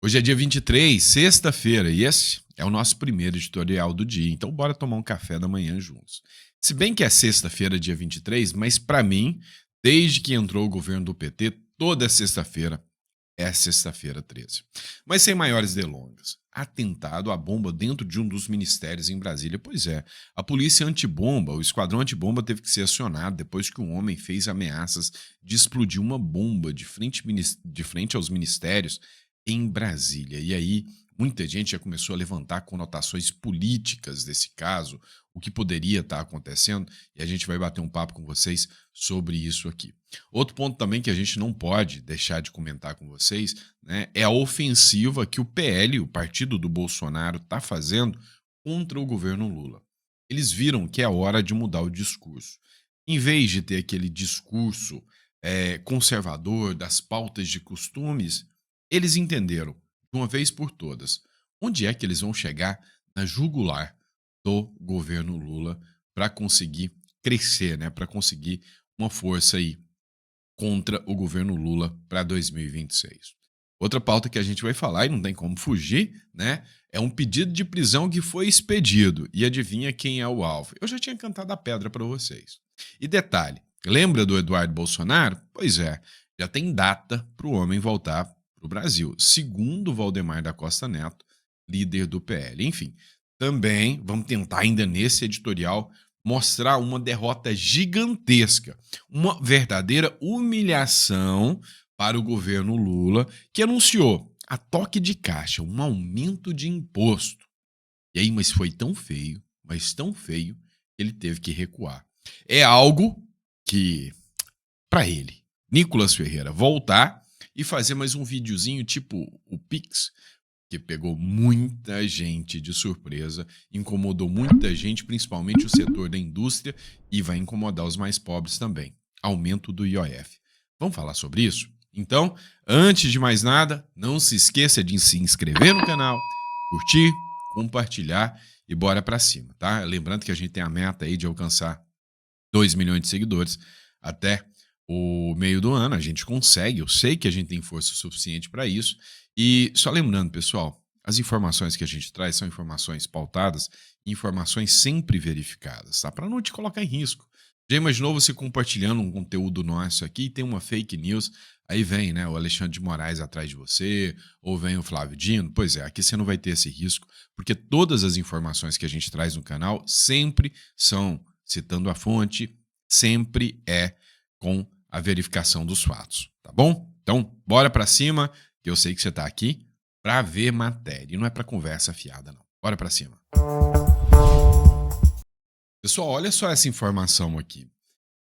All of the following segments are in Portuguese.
Hoje é dia 23, sexta-feira, e esse é o nosso primeiro editorial do dia, então bora tomar um café da manhã juntos. Se bem que é sexta-feira, dia 23, mas pra mim, desde que entrou o governo do PT, toda sexta-feira é sexta-feira 13. Mas sem maiores delongas. Atentado à bomba dentro de um dos ministérios em Brasília. Pois é, a polícia antibomba, o esquadrão antibomba teve que ser acionado depois que um homem fez ameaças de explodir uma bomba de frente aos ministérios em Brasília. E aí, muita gente já começou a levantar conotações políticas desse caso, o que poderia estar acontecendo, e a gente vai bater um papo com vocês sobre isso aqui. Outro ponto também que a gente não pode deixar de comentar com vocês, né, é a ofensiva que o PL, o partido do Bolsonaro, está fazendo contra o governo Lula. Eles viram que é hora de mudar o discurso. Em vez de ter aquele discurso conservador das pautas de costumes, eles entenderam, de uma vez por todas, onde é que eles vão chegar na jugular do governo Lula para conseguir crescer, né, para conseguir uma força aí contra o governo Lula para 2026. Outra pauta que a gente vai falar, e não tem como fugir, né, é um pedido de prisão que foi expedido. E adivinha quem é o alvo? Eu já tinha cantado a pedra para vocês. E detalhe, lembra do Eduardo Bolsonaro? Pois é, já tem data para o homem voltar para o Brasil, segundo Valdemar da Costa Neto, líder do PL. Enfim, também vamos tentar ainda nesse editorial mostrar uma derrota gigantesca, uma verdadeira humilhação para o governo Lula, que anunciou a toque de caixa um aumento de imposto. E aí, mas foi tão feio, mas tão feio, que ele teve que recuar. É algo que, para ele, Nicolas Ferreira, voltar e fazer mais um videozinho tipo o Pix, que pegou muita gente de surpresa, incomodou muita gente, principalmente o setor da indústria, e vai incomodar os mais pobres também. Aumento do IOF. Vamos falar sobre isso? Então, antes de mais nada, não se esqueça de se inscrever no canal, curtir, compartilhar e bora pra cima, tá? Lembrando que a gente tem a meta aí de alcançar 2 milhões de seguidores até o meio do ano. A gente consegue, eu sei que a gente tem força suficiente para isso. E só lembrando, pessoal, as informações que a gente traz são informações pautadas, informações sempre verificadas, tá? Para não te colocar em risco. Já imaginou você compartilhando um conteúdo nosso aqui e tem uma fake news, aí vem, né, o Alexandre de Moraes atrás de você, ou vem o Flávio Dino? Pois é, aqui você não vai ter esse risco, porque todas as informações que a gente traz no canal sempre são, citando a fonte, sempre é com a verificação dos fatos, tá bom? Então, bora pra cima, que eu sei que você tá aqui pra ver matéria, e não é pra conversa fiada, não. Bora pra cima. Pessoal, olha só essa informação aqui.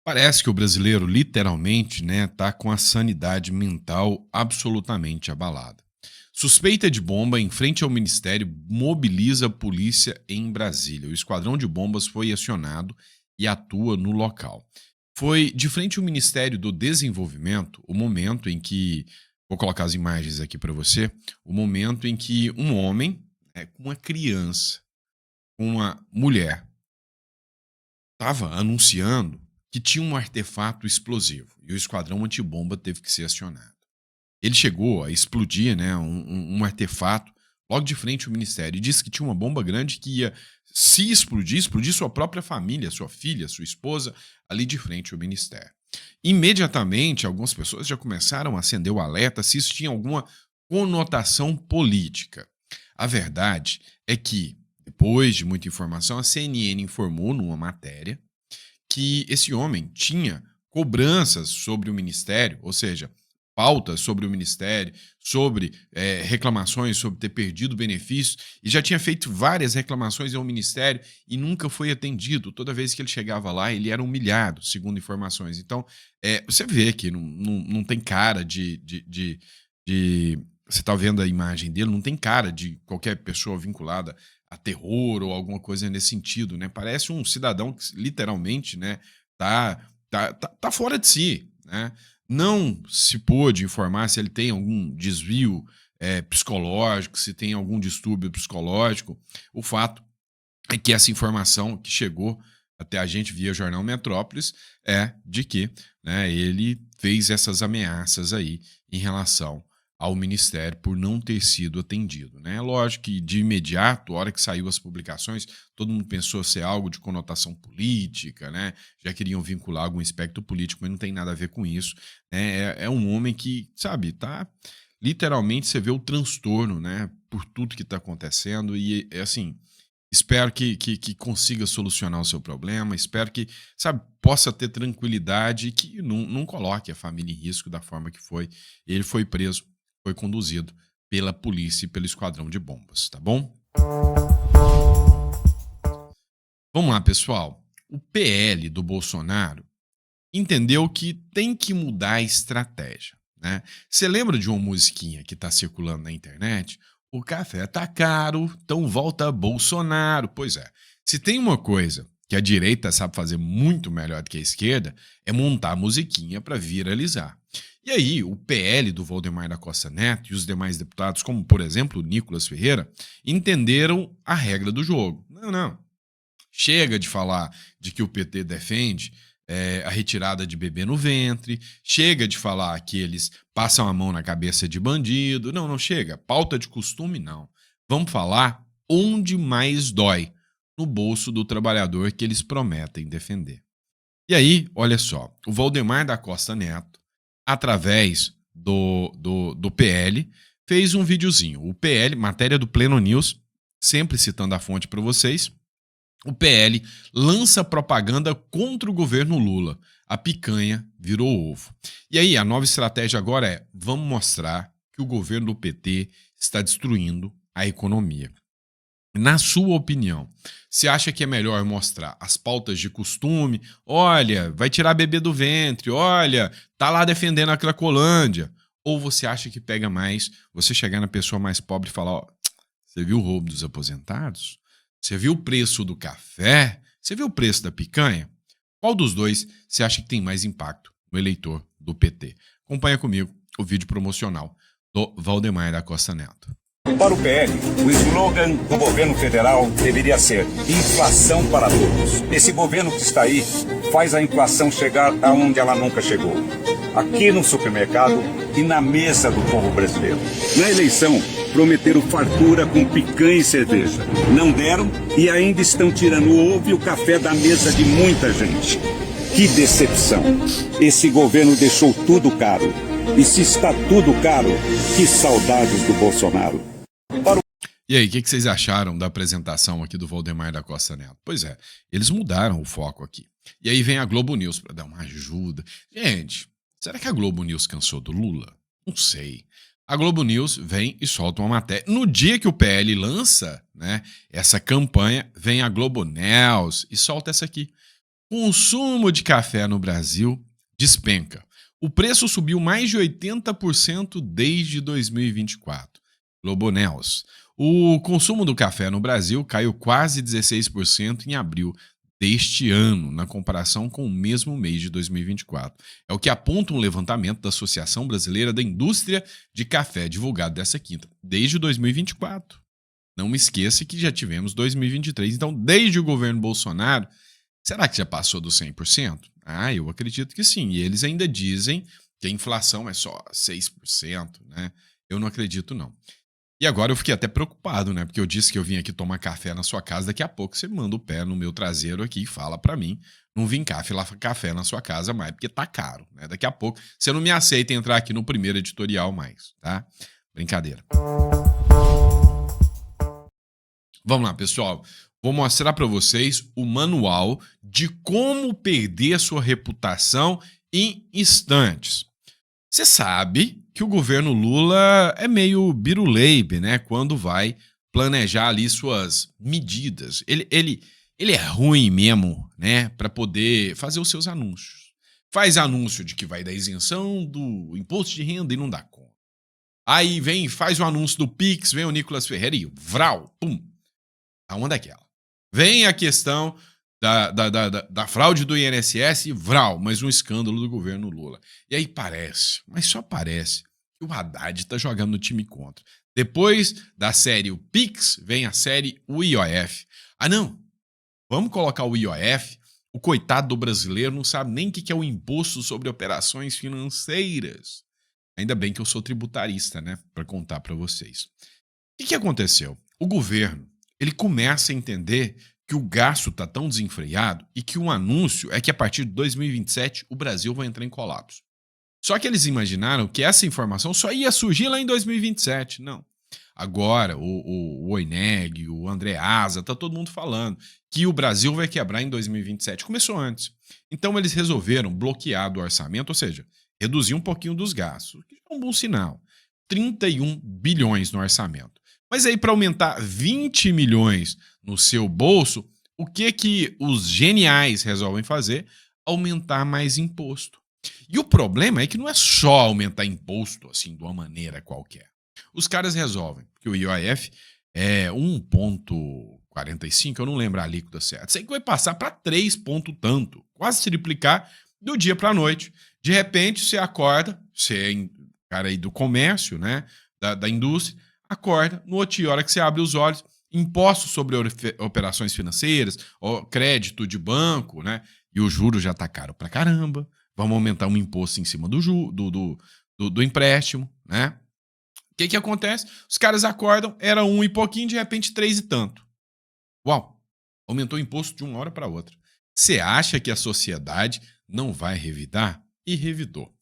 Parece que o brasileiro, literalmente, né, tá com a sanidade mental absolutamente abalada. Suspeita de bomba em frente ao ministério mobiliza a polícia em Brasília. O esquadrão de bombas foi acionado e atua no local. Foi de frente ao Ministério do Desenvolvimento o momento em que, vou colocar as imagens aqui para você, o momento em que um homem, com uma criança, com uma mulher, estava anunciando que tinha um artefato explosivo e o esquadrão antibomba teve que ser acionado. Ele chegou a explodir, né, um artefato logo de frente ao ministério e disse que tinha uma bomba grande que ia, se explodir sua própria família, sua filha, sua esposa, ali de frente ao ministério. Imediatamente, algumas pessoas já começaram a acender o alerta se isso tinha alguma conotação política. A verdade é que, depois de muita informação, a CNN informou numa matéria que esse homem tinha cobranças sobre o ministério, ou seja, pautas sobre o ministério, sobre reclamações sobre ter perdido benefícios, e já tinha feito várias reclamações ao ministério e nunca foi atendido. Toda vez que ele chegava lá, ele era humilhado, segundo informações. Então, você vê que não tem cara de você está vendo a imagem dele, não tem cara de qualquer pessoa vinculada a terror ou alguma coisa nesse sentido, né? Parece um cidadão que literalmente, né, tá fora de si, né? Não se pôde informar se ele tem algum desvio psicológico, se tem algum distúrbio psicológico. O fato é que essa informação que chegou até a gente via Jornal Metrópolis é de que, né, ele fez essas ameaças aí em relação ao Ministério por não ter sido atendido, né? Lógico que, de imediato, a hora que saiu as publicações, todo mundo pensou ser algo de conotação política, né? Já queriam vincular algum aspecto político, mas não tem nada a ver com isso, né? É um homem que, sabe, tá... Literalmente, você vê o transtorno, né? Por tudo que está acontecendo e, assim... Espero que consiga solucionar o seu problema, espero que, sabe, possa ter tranquilidade e que não coloque a família em risco da forma que foi. Ele foi preso, foi conduzido pela polícia e pelo esquadrão de bombas, tá bom? Vamos lá, pessoal. O PL do Bolsonaro entendeu que tem que mudar a estratégia, né? Você lembra de uma musiquinha que está circulando na internet? O café tá caro, então volta Bolsonaro. Pois é, se tem uma coisa que a direita sabe fazer muito melhor do que a esquerda, é montar musiquinha para viralizar. E aí, o PL do Valdemar da Costa Neto e os demais deputados, como por exemplo o Nicolas Ferreira, entenderam a regra do jogo. Não. Chega de falar de que o PT defende a retirada de bebê no ventre, chega de falar que eles passam a mão na cabeça de bandido. Não chega. Pauta de costume, não. Vamos falar onde mais dói, no bolso do trabalhador que eles prometem defender. E aí, olha só, o Valdemar da Costa Neto, através do PL, fez um videozinho. O PL, matéria do Pleno News, sempre citando a fonte para vocês, o PL lança propaganda contra o governo Lula. A picanha virou ovo. E aí, a nova estratégia agora é: vamos mostrar que o governo do PT está destruindo a economia. Na sua opinião, você acha que é melhor mostrar as pautas de costume? Olha, vai tirar bebê do ventre. Olha, tá lá defendendo a Cracolândia. Ou você acha que pega mais você chegar na pessoa mais pobre e falar: ó, você viu o roubo dos aposentados? Você viu o preço do café? Você viu o preço da picanha? Qual dos dois você acha que tem mais impacto no eleitor do PT? Acompanha comigo o vídeo promocional do Valdemar da Costa Neto. Para o PL, o slogan do governo federal deveria ser inflação para todos. Esse governo que está aí faz a inflação chegar aonde ela nunca chegou. Aqui no supermercado e na mesa do povo brasileiro. Na eleição, prometeram fartura com picanha e cerveja. Não deram e ainda estão tirando o ovo e o café da mesa de muita gente. Que decepção! Esse governo deixou tudo caro. E se está tudo caro, que saudades do Bolsonaro. E aí, o que vocês acharam da apresentação aqui do Valdemar da Costa Neto? Pois é, eles mudaram o foco aqui. E aí vem a Globo News para dar uma ajuda. Gente, será que a Globo News cansou do Lula? Não sei. A Globo News vem e solta uma matéria. No dia que o PL lança, né, essa campanha, vem a Globo News e solta essa aqui. Consumo de café no Brasil despenca. O preço subiu mais de 80% desde 2024. Globo News. O consumo do café no Brasil caiu quase 16% em abril deste ano, na comparação com o mesmo mês de 2024. É o que aponta um levantamento da Associação Brasileira da Indústria de Café, divulgado dessa quinta, desde 2024. Não me esqueça que já tivemos 2023. Então, desde o governo Bolsonaro, será que já passou dos 100%? Ah, eu acredito que sim. E eles ainda dizem que a inflação é só 6%, né? Eu não acredito, não. E agora eu fiquei até preocupado, né? Porque eu disse que eu vim aqui tomar café na sua casa, daqui a pouco você manda o pé no meu traseiro aqui e fala pra mim, não vim cá filar café na sua casa mais, porque tá caro, né? Daqui a pouco você não me aceita entrar aqui no primeiro editorial mais, tá? Brincadeira. Vamos lá, pessoal. Vou mostrar pra vocês o manual de como perder a sua reputação em instantes. Você sabe que o governo Lula é meio biruleibe, né? Quando vai planejar ali suas medidas. Ele é ruim mesmo, né? Para poder fazer os seus anúncios. Faz anúncio de que vai dar isenção do imposto de renda e não dá conta. Aí vem, faz o anúncio do Pix, vem o Nicolas Ferreira e vral, pum. A onda é aquela. Vem a questão da fraude do INSS e vral, mais um escândalo do governo Lula. E aí parece, mas só parece, que o Haddad tá jogando no time contra. Depois da série o Pix, vem a série o IOF. Ah não, vamos colocar o IOF, o coitado do brasileiro não sabe nem o que é o imposto sobre operações financeiras. Ainda bem que eu sou tributarista, né? Para contar para vocês. O que aconteceu? O governo, ele começa a entender que o gasto está tão desenfreado e que um anúncio é que a partir de 2027 o Brasil vai entrar em colapso. Só que eles imaginaram que essa informação só ia surgir lá em 2027. Não. Agora, o Oineg, o Andreasa, tá todo mundo falando que o Brasil vai quebrar em 2027. Começou antes. Então, eles resolveram bloquear do orçamento, ou seja, reduzir um pouquinho dos gastos, que é um bom sinal. 31 bilhões no orçamento. Mas aí, para aumentar 20 milhões no seu bolso, o que os geniais resolvem fazer? Aumentar mais imposto. E o problema é que não é só aumentar imposto assim de uma maneira qualquer. Os caras resolvem, porque o IOF é 1,45, eu não lembro a alíquota certa. Sei que vai passar para 3 ponto tanto, quase triplicar do dia para a noite. De repente, você acorda, você é cara aí do comércio, né, da indústria, acorda, no outro dia, hora que você abre os olhos, impostos sobre operações financeiras, crédito de banco, né, e o juro já tá caro pra caramba. Vamos aumentar um imposto em cima do empréstimo, né? O que acontece? Os caras acordam, era 1 e pouquinho, de repente 3 e tanto. Uau! Aumentou o imposto de uma hora para outra. Você acha que a sociedade não vai revidar? E revidou.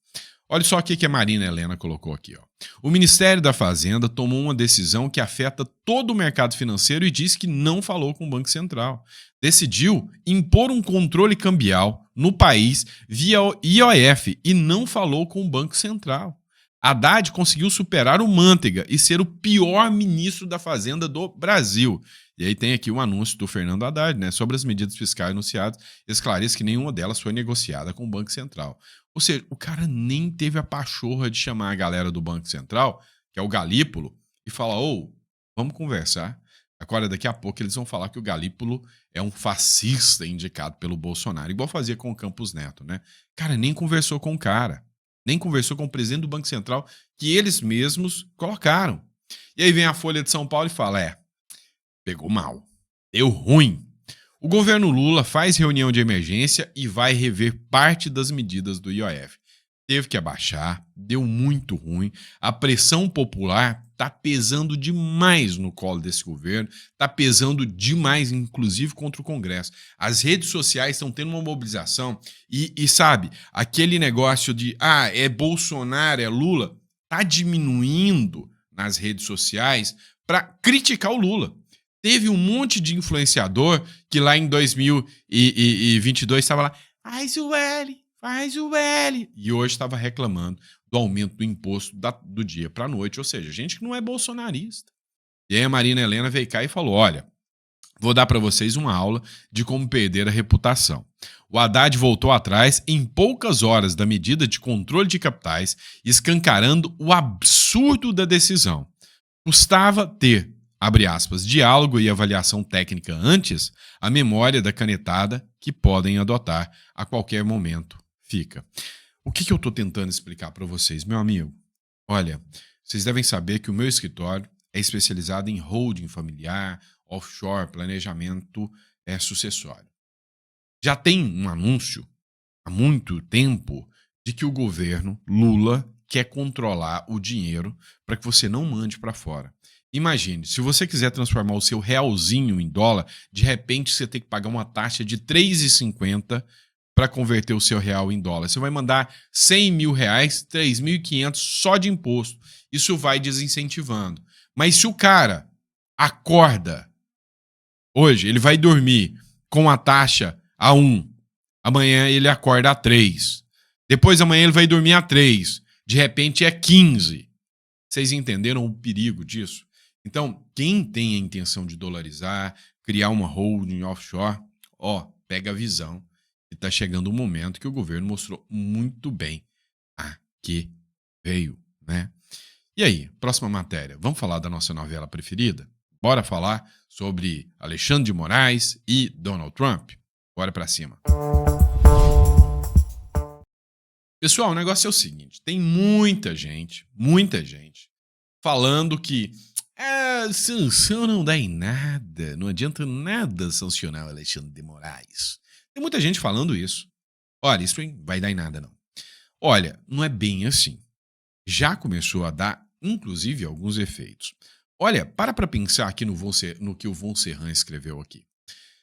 Olha só o que a Marina Helena colocou aqui. Ó. O Ministério da Fazenda tomou uma decisão que afeta todo o mercado financeiro e diz que não falou com o Banco Central. Decidiu impor um controle cambial no país via IOF e não falou com o Banco Central. Haddad conseguiu superar o Manteiga e ser o pior ministro da Fazenda do Brasil. E aí tem aqui um anúncio do Fernando Haddad, né, sobre as medidas fiscais anunciadas, esclarece que nenhuma delas foi negociada com o Banco Central. Ou seja, o cara nem teve a pachorra de chamar a galera do Banco Central, que é o Galípolo, e falar, vamos conversar. Agora, daqui a pouco, eles vão falar que o Galípolo é um fascista indicado pelo Bolsonaro, igual fazia com o Campos Neto, né? Cara, nem conversou com o cara. Nem conversou com o presidente do Banco Central, que eles mesmos colocaram. E aí vem a Folha de São Paulo e fala, pegou mal, deu ruim. O governo Lula faz reunião de emergência e vai rever parte das medidas do IOF. Teve que abaixar, deu muito ruim. A pressão popular está pesando demais no colo desse governo, está pesando demais, inclusive, contra o Congresso. As redes sociais estão tendo uma mobilização e sabe, aquele negócio de, é Bolsonaro, é Lula, está diminuindo nas redes sociais para criticar o Lula. Teve um monte de influenciador que lá em 2022 estava lá, faz o L, e hoje estava reclamando do aumento do imposto do dia para a noite, ou seja, gente que não é bolsonarista. E aí a Marina Helena veio cá e falou, olha, vou dar para vocês uma aula de como perder a reputação. O Haddad voltou atrás em poucas horas da medida de controle de capitais, escancarando o absurdo da decisão. Custava ter, abre aspas, diálogo e avaliação técnica antes, a memória da canetada que podem adotar a qualquer momento fica. O que eu estou tentando explicar para vocês, meu amigo? Olha, vocês devem saber que o meu escritório é especializado em holding familiar, offshore, planejamento sucessório. Já tem um anúncio há muito tempo de que o governo Lula quer controlar o dinheiro para que você não mande para fora. Imagine, se você quiser transformar o seu realzinho em dólar, de repente você tem que pagar uma taxa de 3,50 para converter o seu real em dólar. Você vai mandar 100 mil reais, 3.500 só de imposto. Isso vai desincentivando. Mas se o cara acorda hoje, ele vai dormir com a taxa a 1, amanhã ele acorda a 3, depois amanhã ele vai dormir a 3, de repente é 15. Vocês entenderam o perigo disso? Então, quem tem a intenção de dolarizar, criar uma holding offshore, pega a visão e está chegando um momento que o governo mostrou muito bem a que veio, né? E aí, próxima matéria, vamos falar da nossa novela preferida? Bora falar sobre Alexandre de Moraes e Donald Trump? Bora pra cima. Pessoal, o negócio é o seguinte, tem muita gente falando que sanção não dá em nada, não adianta nada sancionar o Alexandre de Moraes. Tem muita gente falando isso. Olha, isso não vai dar em nada, não. Olha, não é bem assim. já começou a dar, inclusive, alguns efeitos. Olha, para pensar aqui no que o Von Serran escreveu aqui.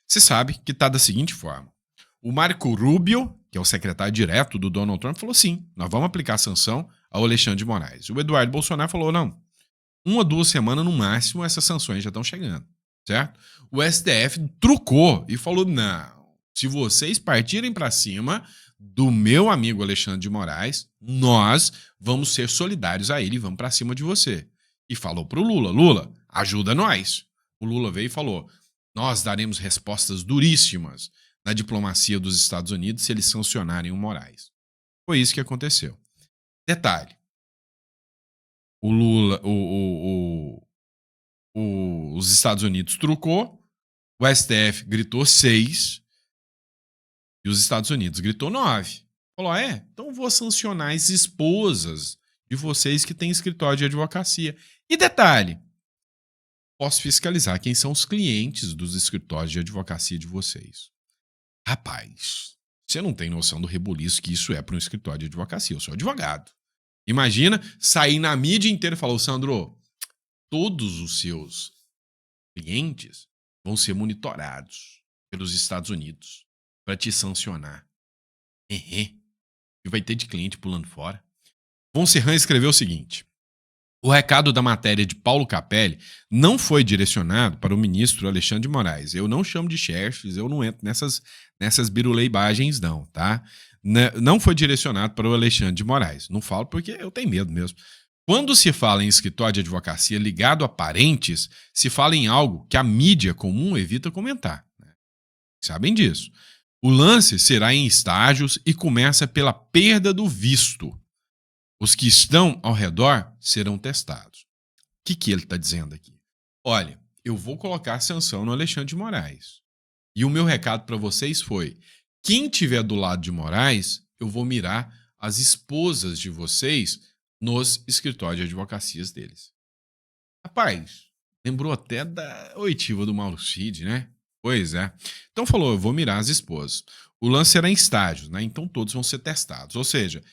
Você sabe que está da seguinte forma. O Marco Rubio, que é o secretário direto do Donald Trump, falou sim, nós vamos aplicar a sanção ao Alexandre de Moraes. O Eduardo Bolsonaro falou, não, 1 ou 2 semanas no máximo essas sanções já estão chegando, certo? O STF trucou e falou, não, se vocês partirem para cima do meu amigo Alexandre de Moraes, nós vamos ser solidários a ele e vamos para cima de você. E falou pro Lula, Lula, ajuda nós. O Lula veio e falou, nós daremos respostas duríssimas na diplomacia dos Estados Unidos se eles sancionarem o Moraes. Foi isso que aconteceu. Detalhe, o Lula, os Estados Unidos trucou, o STF gritou 6 e os Estados Unidos gritou 9. Falou, então vou sancionar as esposas de vocês que têm escritório de advocacia. E detalhe, posso fiscalizar quem são os clientes dos escritórios de advocacia de vocês. Rapaz, você não tem noção do rebuliço que isso é para um escritório de advocacia. Eu sou advogado. Imagina sair na mídia inteira e falar, Sandro, todos os seus clientes vão ser monitorados pelos Estados Unidos para te sancionar. E vai ter de cliente pulando fora. Von Serran escreveu o seguinte. O recado da matéria de Paulo Capelli não foi direcionado para o ministro Alexandre de Moraes. Eu não chamo de chefes, eu não entro nessas biruleibagens não, tá? Não foi direcionado para o Alexandre de Moraes. Não falo porque eu tenho medo mesmo. Quando se fala em escritório de advocacia ligado a parentes, se fala em algo que a mídia comum evita comentar. Né? Sabem disso. O lance será em estágios e começa pela perda do visto. Os que estão ao redor serão testados. O que ele está dizendo aqui? Olha, eu vou colocar sanção no Alexandre de Moraes. E o meu recado para vocês foi, quem estiver do lado de Moraes, eu vou mirar as esposas de vocês nos escritórios de advocacias deles. Rapaz, lembrou até da oitiva do Mauro Cid, né? Pois é. Então falou, eu vou mirar as esposas. O lance será em estágios, né? Então todos vão ser testados. Ou seja,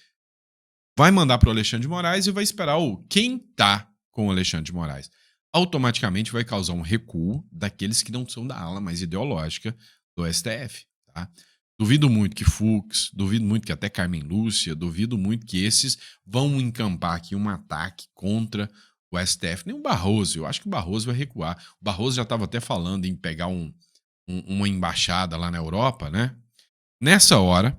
vai mandar para o Alexandre de Moraes e vai esperar quem está com o Alexandre de Moraes. Automaticamente vai causar um recuo daqueles que não são da ala mais ideológica do STF. Tá? Duvido muito que Fux, duvido muito que até Carmen Lúcia, duvido muito que esses vão encampar aqui um ataque contra o STF. Nem o Barroso, eu acho que o Barroso vai recuar. O Barroso já estava até falando em pegar uma embaixada lá na Europa, né? Nessa hora,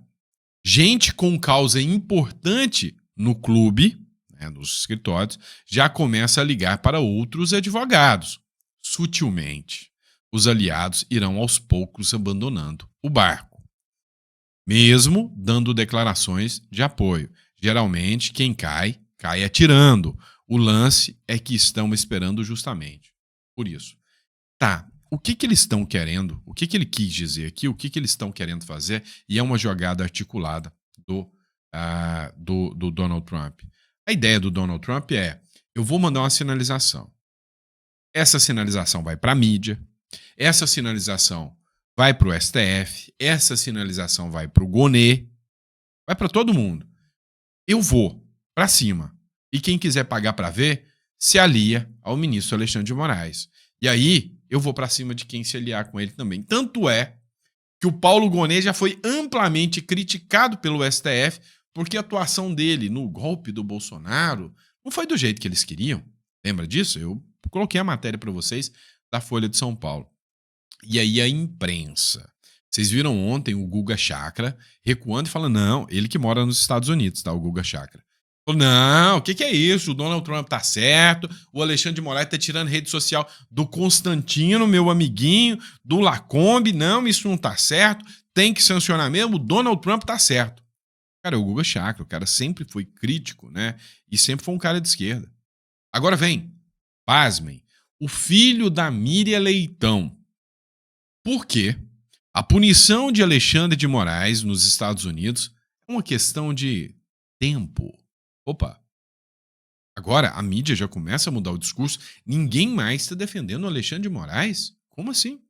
gente com causa importante no clube, né, nos escritórios, já começa a ligar para outros advogados. Sutilmente, os aliados irão aos poucos abandonando o barco, mesmo dando declarações de apoio. Geralmente, quem cai atirando. O lance é que estão esperando justamente por isso. Tá, o que eles estão querendo? O que ele quis dizer aqui? O que eles estão querendo fazer? E é uma jogada articulada do Donald Trump. A ideia do Donald Trump é, eu vou mandar uma sinalização. Essa sinalização vai para a mídia, essa sinalização vai para o STF, essa sinalização vai para o Gonê, vai para todo mundo. Eu vou para cima. E quem quiser pagar para ver, se alia ao ministro Alexandre de Moraes. E aí, eu vou para cima de quem se aliar com ele também. Tanto é que o Paulo Gonê já foi amplamente criticado pelo STF porque a atuação dele no golpe do Bolsonaro não foi do jeito que eles queriam. Lembra disso? Eu coloquei a matéria para vocês da Folha de São Paulo. E aí a imprensa. Vocês viram ontem o Guga Chakra recuando e falando, não, ele que mora nos Estados Unidos, tá? O Guga Chakra. Falou, não, o que é isso? O Donald Trump tá certo, o Alexandre de Moraes tá tirando rede social do Constantino, meu amiguinho, do Lacombe, não, isso não tá certo, tem que sancionar mesmo, o Donald Trump tá certo. Cara, o Guga Chakra, o cara sempre foi crítico, né? E sempre foi um cara de esquerda. Agora vem, pasmem, o filho da Miriam Leitão. Por quê? A punição de Alexandre de Moraes nos Estados Unidos é uma questão de tempo. Opa, agora a mídia já começa a mudar o discurso. Ninguém mais está defendendo o Alexandre de Moraes? Como assim?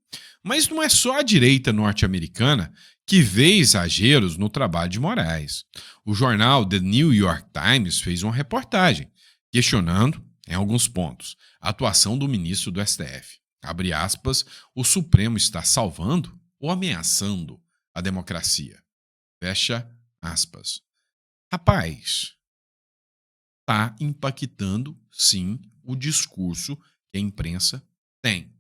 Mas não é só a direita norte-americana que vê exageros no trabalho de Moraes. O jornal The New York Times fez uma reportagem questionando, em alguns pontos, a atuação do ministro do STF. Abre aspas, o Supremo está salvando ou ameaçando a democracia? Fecha aspas. Rapaz, está impactando, sim, o discurso que a imprensa tem.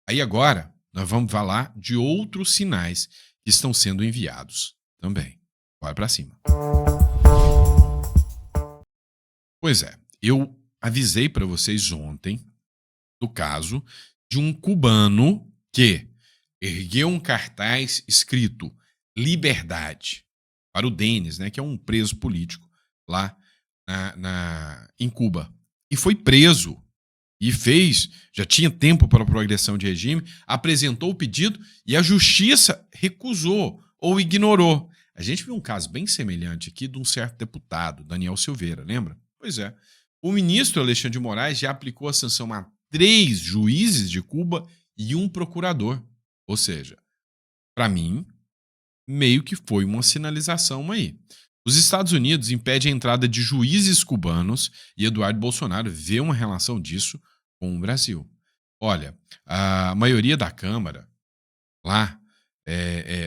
Aí agora, nós vamos falar de outros sinais que estão sendo enviados também. Bora para cima. Pois é, eu avisei para vocês ontem do caso de um cubano que ergueu um cartaz escrito Liberdade para o Denis, né, que é um preso político lá em Cuba. E foi preso. E já tinha tempo para a progressão de regime, apresentou o pedido e a justiça recusou ou ignorou. A gente viu um caso bem semelhante aqui de um certo deputado, Daniel Silveira, lembra? Pois é. O ministro Alexandre de Moraes já aplicou a sanção a 3 juízes de Cuba e um procurador. Ou seja, para mim, meio que foi uma sinalização aí. Os Estados Unidos impedem a entrada de juízes cubanos e Eduardo Bolsonaro vê uma relação disso com o Brasil. Olha, a maioria da Câmara lá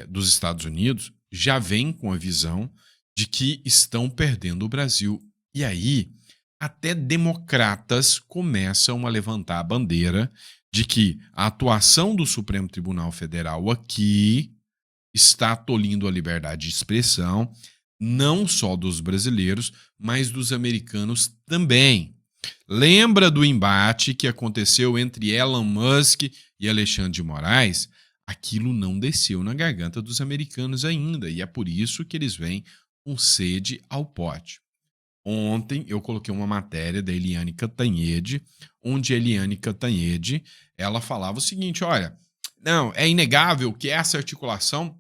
dos Estados Unidos já vem com a visão de que estão perdendo o Brasil. E aí, até democratas começam a levantar a bandeira de que a atuação do Supremo Tribunal Federal aqui está tolhindo a liberdade de expressão, não só dos brasileiros, mas dos americanos também. Lembra do embate que aconteceu entre Elon Musk e Alexandre de Moraes? Aquilo não desceu na garganta dos americanos ainda, e é por isso que eles vêm com sede ao pote. Ontem eu coloquei uma matéria da Eliane Cantanhede, onde a Eliane Cantanhede ela falava o seguinte, olha, não, é inegável que essa articulação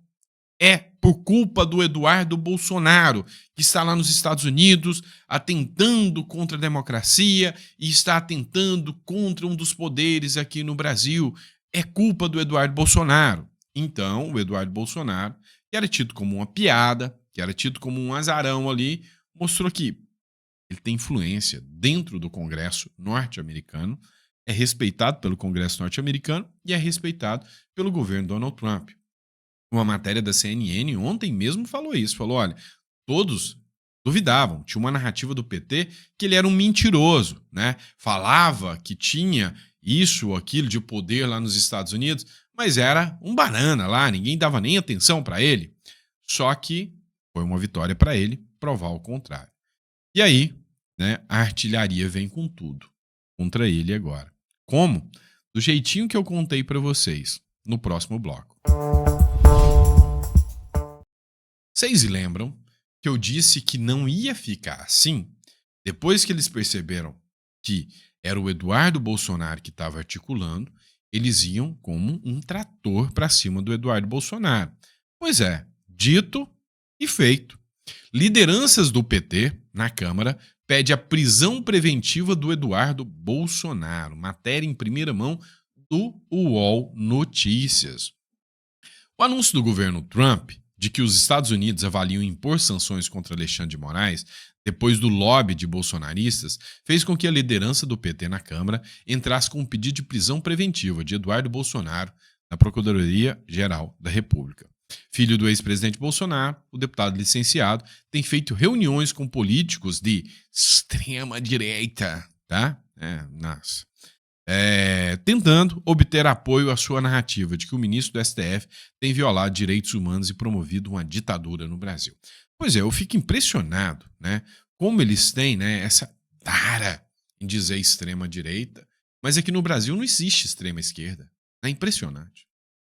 é por culpa do Eduardo Bolsonaro, que está lá nos Estados Unidos atentando contra a democracia e está atentando contra um dos poderes aqui no Brasil. É culpa do Eduardo Bolsonaro. Então, o Eduardo Bolsonaro, que era tido como uma piada, que era tido como um azarão ali, mostrou que ele tem influência dentro do Congresso norte-americano, é respeitado pelo Congresso norte-americano e é respeitado pelo governo Donald Trump. Uma matéria da CNN ontem mesmo falou isso, falou, olha, todos duvidavam, tinha uma narrativa do PT que ele era um mentiroso, né? Falava que tinha isso ou aquilo de poder lá nos Estados Unidos, mas era um banana lá, ninguém dava nem atenção para ele. Só que foi uma vitória para ele provar o contrário. E aí, né, a artilharia vem com tudo contra ele agora. Como? Do jeitinho que eu contei para vocês no próximo bloco. Vocês lembram que eu disse que não ia ficar assim? Depois que eles perceberam que era o Eduardo Bolsonaro que estava articulando, eles iam como um trator para cima do Eduardo Bolsonaro. Pois é, dito e feito. Lideranças do PT na Câmara pede a prisão preventiva do Eduardo Bolsonaro. Matéria em primeira mão do UOL Notícias. O anúncio do governo Trump de que os Estados Unidos avaliam impor sanções contra Alexandre de Moraes, depois do lobby de bolsonaristas, fez com que a liderança do PT na Câmara entrasse com um pedido de prisão preventiva de Eduardo Bolsonaro na Procuradoria-Geral da República. Filho do ex-presidente Bolsonaro, o deputado licenciado tem feito reuniões com políticos de extrema-direita, tá? Tentando obter apoio à sua narrativa de que o ministro do STF tem violado direitos humanos e promovido uma ditadura no Brasil. Pois é, eu fico impressionado, né? Como eles têm, né, essa tara em dizer extrema-direita, mas aqui no Brasil não existe extrema-esquerda. É impressionante.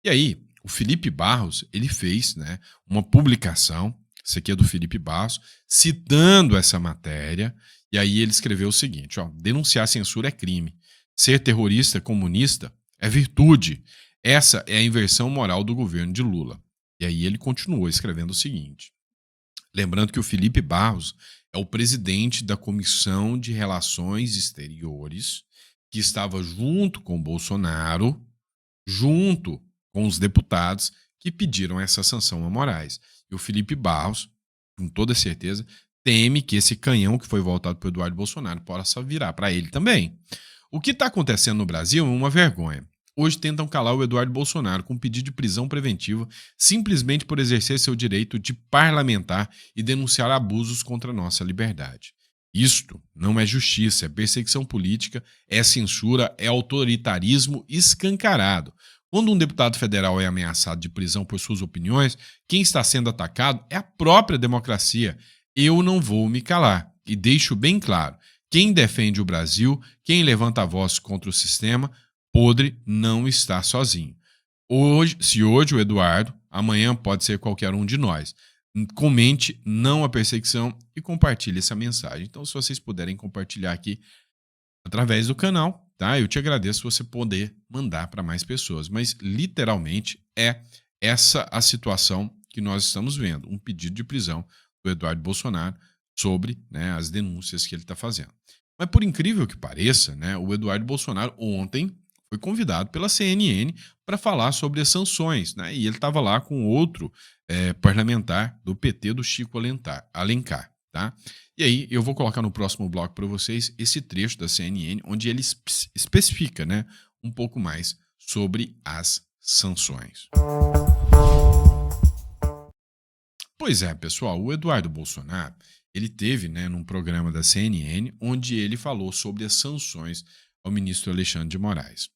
E aí, o Felipe Barros, ele fez, né, uma publicação, isso aqui é do Felipe Barros, citando essa matéria, e aí ele escreveu o seguinte, ó, denunciar censura é crime. Ser terrorista comunista é virtude. Essa é a inversão moral do governo de Lula. E aí ele continuou escrevendo o seguinte. Lembrando que o Felipe Barros é o presidente da Comissão de Relações Exteriores, que estava junto com Bolsonaro, junto com os deputados que pediram essa sanção a Moraes. E o Felipe Barros, com toda certeza, teme que esse canhão que foi voltado para o Eduardo Bolsonaro possa virar para ele também. O que está acontecendo no Brasil é uma vergonha. Hoje tentam calar o Eduardo Bolsonaro com um pedido de prisão preventiva simplesmente por exercer seu direito de parlamentar e denunciar abusos contra a nossa liberdade. Isto não é justiça, é perseguição política, é censura, é autoritarismo escancarado. Quando um deputado federal é ameaçado de prisão por suas opiniões, quem está sendo atacado é a própria democracia. Eu não vou me calar. E deixo bem claro, quem defende o Brasil, quem levanta a voz contra o sistema podre não está sozinho. Se hoje o Eduardo, amanhã pode ser qualquer um de nós. Comente não a perseguição e compartilhe essa mensagem. Então, se vocês puderem compartilhar aqui através do canal, tá? Eu te agradeço você poder mandar para mais pessoas. Mas, literalmente, é essa a situação que nós estamos vendo. Um pedido de prisão do Eduardo Bolsonaro sobre, né, as denúncias que ele está fazendo. Mas, por incrível que pareça, né, o Eduardo Bolsonaro ontem foi convidado pela CNN para falar sobre as sanções, né? E ele estava lá com outro parlamentar do PT, do Chico Alencar, tá? E aí eu vou colocar no próximo bloco para vocês esse trecho da CNN, onde ele especifica, né, um pouco mais sobre as sanções. Pois é, pessoal, o Eduardo Bolsonaro, ele teve, né, num programa da CNN, onde ele falou sobre as sanções ao ministro Alexandre de Moraes.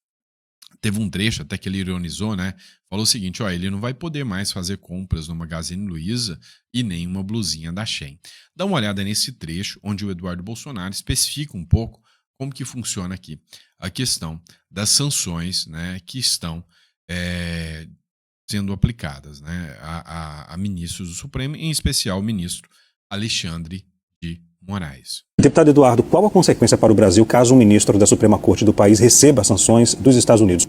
Teve um trecho até que ele ironizou, né? Falou o seguinte, ó, ele não vai poder mais fazer compras no Magazine Luiza e nem uma blusinha da Shein. Dá uma olhada nesse trecho, onde o Eduardo Bolsonaro especifica um pouco como que funciona aqui a questão das sanções, né, que estão sendo aplicadas, né, a ministros do Supremo, em especial o ministro Alexandre de Moraes. Deputado Eduardo, qual a consequência para o Brasil caso um ministro da Suprema Corte do país receba sanções dos Estados Unidos?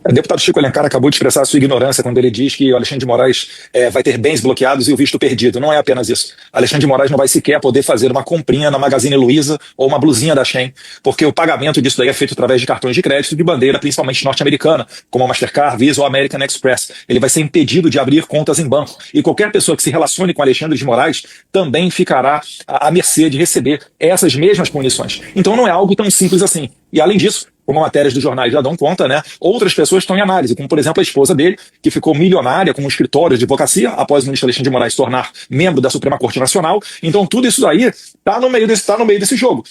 O deputado Chico Alencar acabou de expressar a sua ignorância quando ele diz que o Alexandre de Moraes vai ter bens bloqueados e o visto perdido. Não é apenas isso. Alexandre de Moraes não vai sequer poder fazer uma comprinha na Magazine Luiza ou uma blusinha da Shein, porque o pagamento disso daí é feito através de cartões de crédito de bandeira, principalmente norte-americana, como a Mastercard, Visa ou American Express. Ele vai ser impedido de abrir contas em banco. E qualquer pessoa que se relacione com Alexandre de Moraes também ficará à mercê de receber essas mesmas punições. Então não é algo tão simples assim. E além disso, como matérias dos jornais já dão conta, né, outras pessoas estão em análise, como por exemplo a esposa dele, que ficou milionária com um escritório de advocacia após o ministro Alexandre de Moraes se tornar membro da Suprema Corte Nacional. Então tudo isso aí está no meio desse jogo.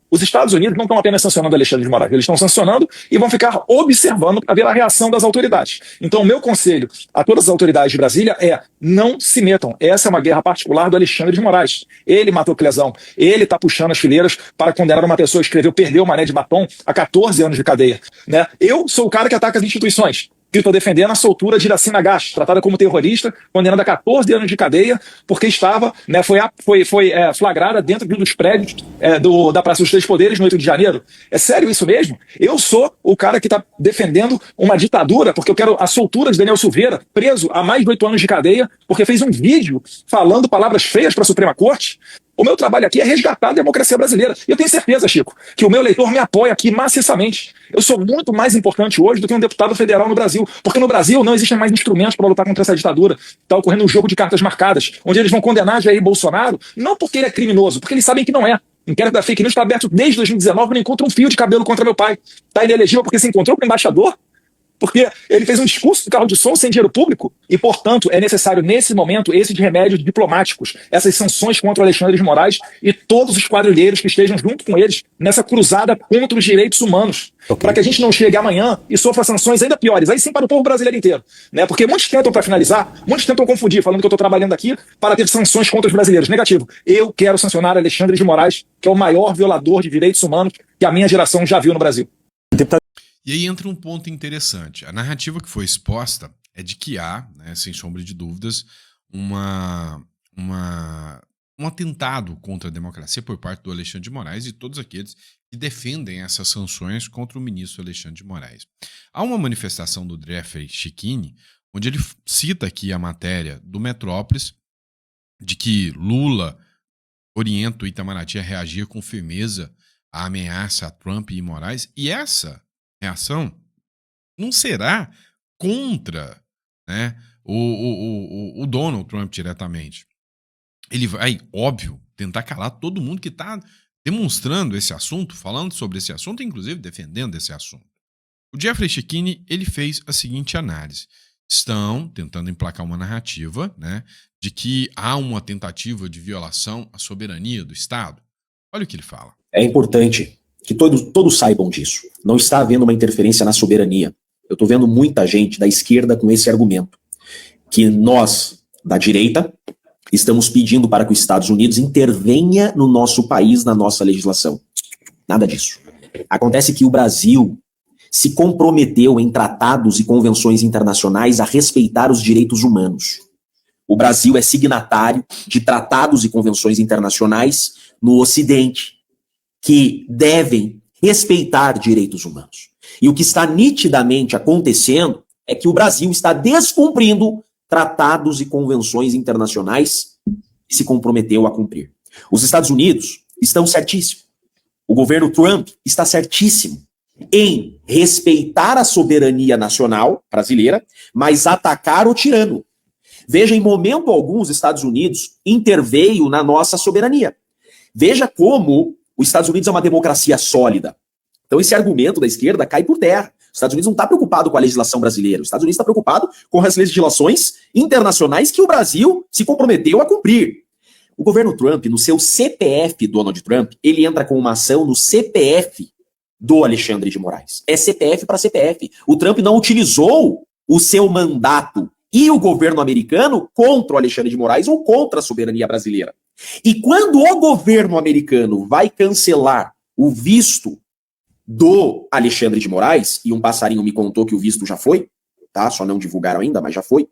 Os Estados Unidos não estão apenas sancionando Alexandre de Moraes, eles estão sancionando e vão ficar observando para ver a reação das autoridades. Então o meu conselho a todas as autoridades de Brasília é: não se metam. Essa é uma guerra particular do Alexandre de Moraes. Ele matou Clesão, ele está puxando as fileiras para condenar uma pessoa que escreveu Perdeu o Mané de Batom a 14 anos de cadeia, né? Eu sou o cara que ataca as instituições, que estou defendendo a soltura de Iracema Nagashi, tratada como terrorista, condenada a 14 anos de cadeia, porque estava, né, foi flagrada dentro de um dos prédios da Praça dos Três Poderes no 8 de janeiro. É sério isso mesmo? Eu sou o cara que está defendendo uma ditadura, porque eu quero a soltura de Daniel Silveira, preso há mais de 8 anos de cadeia, porque fez um vídeo falando palavras feias para a Suprema Corte. O meu trabalho aqui é resgatar a democracia brasileira. E eu tenho certeza, Chico, que o meu eleitor me apoia aqui maciçamente. Eu sou muito mais importante hoje do que um deputado federal no Brasil, porque no Brasil não existem mais instrumentos para lutar contra essa ditadura. Está ocorrendo um jogo de cartas marcadas, onde eles vão condenar Jair Bolsonaro, não porque ele é criminoso, porque eles sabem que não é. O inquérito da fake news está aberto desde 2019, não encontra um fio de cabelo contra meu pai. Está inelegível porque se encontrou com o embaixador, porque ele fez um discurso do carro de som sem dinheiro público e, portanto, é necessário, nesse momento, esses remédios diplomáticos, essas sanções contra o Alexandre de Moraes e todos os quadrilheiros que estejam junto com eles nessa cruzada contra os direitos humanos. Okay. Para que a gente não chegue amanhã e sofra sanções ainda piores, aí sim para o povo brasileiro inteiro, né? Porque muitos tentam, para finalizar, muitos tentam confundir, falando que eu estou trabalhando aqui para ter sanções contra os brasileiros. Negativo. Eu quero sancionar Alexandre de Moraes, que é o maior violador de direitos humanos que a minha geração já viu no Brasil. E aí entra um ponto interessante. A narrativa que foi exposta é de que há, né, sem sombra de dúvidas, um atentado contra a democracia por parte do Alexandre de Moraes e todos aqueles que defendem essas sanções contra o ministro Alexandre de Moraes. Há uma manifestação do Jeffrey Chikini, onde ele cita aqui a matéria do Metrópolis, de que Lula orienta o Itamaraty a reagir com firmeza à ameaça a Trump e Moraes, e essa reação não será contra, né, o Donald Trump diretamente. Ele vai, óbvio, tentar calar todo mundo que está demonstrando esse assunto, falando sobre esse assunto, inclusive defendendo esse assunto. O Jeffrey Cecchini, ele fez a seguinte análise. Estão tentando emplacar uma narrativa, né, de que há uma tentativa de violação à soberania do Estado. Olha o que ele fala. É importante que todos saibam disso. Não está havendo uma interferência na soberania. Eu estou vendo muita gente da esquerda com esse argumento, que nós, da direita, estamos pedindo para que os Estados Unidos intervenha no nosso país, na nossa legislação. Nada disso. Acontece que o Brasil se comprometeu em tratados e convenções internacionais a respeitar os direitos humanos. O Brasil é signatário de tratados e convenções internacionais no Ocidente, que devem respeitar direitos humanos. E o que está nitidamente acontecendo é que o Brasil está descumprindo tratados e convenções internacionais que se comprometeu a cumprir. Os Estados Unidos estão certíssimos. O governo Trump está certíssimo em respeitar a soberania nacional brasileira, mas atacar o tirano. Veja, em momento algum, os Estados Unidos interveio na nossa soberania. Veja como os Estados Unidos é uma democracia sólida. Então esse argumento da esquerda cai por terra. Os Estados Unidos não está preocupado com a legislação brasileira. Os Estados Unidos está preocupado com as legislações internacionais que o Brasil se comprometeu a cumprir. O governo Trump, no seu CPF, Donald Trump, ele entra com uma ação no CPF do Alexandre de Moraes. É CPF para CPF. O Trump não utilizou o seu mandato e o governo americano contra o Alexandre de Moraes ou contra a soberania brasileira. E quando o governo americano vai cancelar o visto do Alexandre de Moraes, e um passarinho me contou que o visto já foi, tá? Só não divulgaram ainda, mas já foi.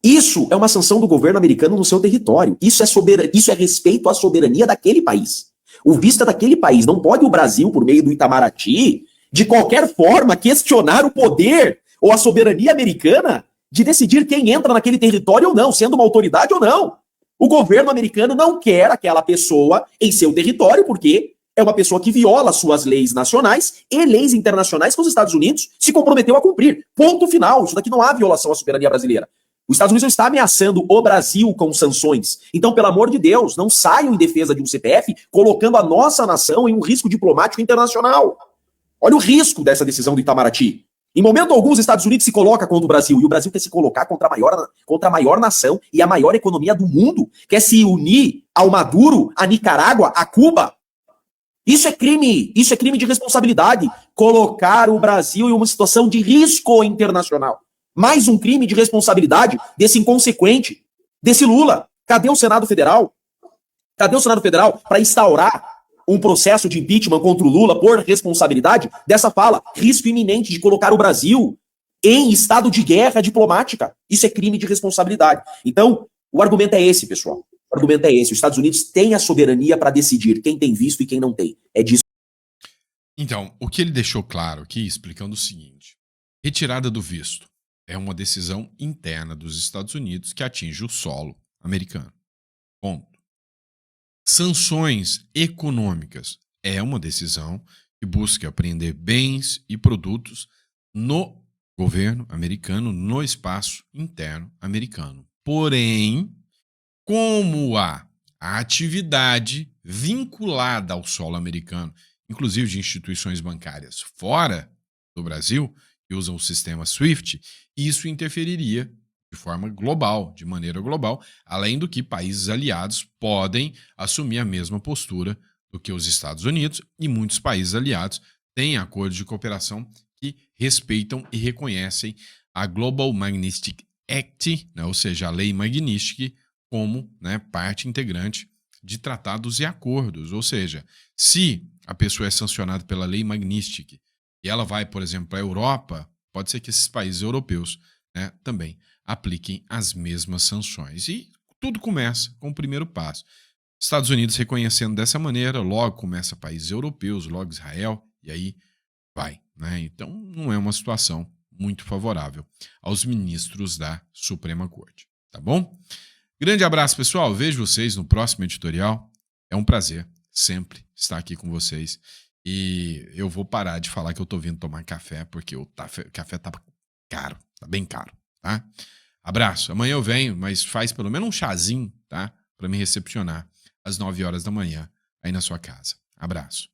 Isso é uma sanção do governo americano no seu território. Isso é respeito à soberania daquele país. O visto é daquele país. Não pode o Brasil, por meio do Itamaraty, de qualquer forma, questionar o poder ou a soberania americana de decidir quem entra naquele território ou não, sendo uma autoridade ou não. O governo americano não quer aquela pessoa em seu território, porque é uma pessoa que viola suas leis nacionais e leis internacionais que os Estados Unidos se comprometeu a cumprir. Ponto final. Isso daqui não há violação à soberania brasileira. Os Estados Unidos não está ameaçando o Brasil com sanções. Então, pelo amor de Deus, não saiam em defesa de um CPF colocando a nossa nação em um risco diplomático internacional. Olha o risco dessa decisão do Itamaraty. Em momento algum, os Estados Unidos se coloca contra o Brasil, e o Brasil quer se colocar contra a maior nação e a maior economia do mundo, quer se unir ao Maduro, a Nicarágua, a Cuba. Isso é crime de responsabilidade, colocar o Brasil em uma situação de risco internacional. Mais um crime de responsabilidade desse inconsequente, desse Lula. Cadê o Senado Federal? Cadê o Senado Federal para instaurar um processo de impeachment contra o Lula por responsabilidade dessa fala? Risco iminente de colocar o Brasil em estado de guerra diplomática. Isso é crime de responsabilidade. Então, o argumento é esse, pessoal. O argumento é esse. Os Estados Unidos têm a soberania para decidir quem tem visto e quem não tem. É disso. Então, o que ele deixou claro aqui, explicando o seguinte: retirada do visto é uma decisão interna dos Estados Unidos que atinge o solo americano. Ponto. Sanções econômicas é uma decisão que busca apreender bens e produtos no governo americano, no espaço interno americano. Porém, como há a atividade vinculada ao solo americano, inclusive de instituições bancárias fora do Brasil, que usam o sistema SWIFT, isso interferiria de forma global, de maneira global, além do que países aliados podem assumir a mesma postura do que os Estados Unidos, e muitos países aliados têm acordos de cooperação que respeitam e reconhecem a Global Magnitsky Act, né, ou seja, a Lei Magnitsky, como, né, parte integrante de tratados e acordos. Ou seja, se a pessoa é sancionada pela Lei Magnitsky e ela vai, por exemplo, para a Europa, pode ser que esses países europeus, né, também apliquem as mesmas sanções. E tudo começa com o primeiro passo. Estados Unidos reconhecendo dessa maneira, logo começa países europeus, logo Israel, e aí vai, né? Então não é uma situação muito favorável aos ministros da Suprema Corte, tá bom? Grande abraço, pessoal. Vejo vocês no próximo editorial. É um prazer sempre estar aqui com vocês. E eu vou parar de falar que eu tô vindo tomar café, porque o café tá caro, tá bem caro, tá? Abraço. Amanhã eu venho, mas faz pelo menos um chazinho, tá? Pra me recepcionar às 9 horas da manhã aí na sua casa. Abraço.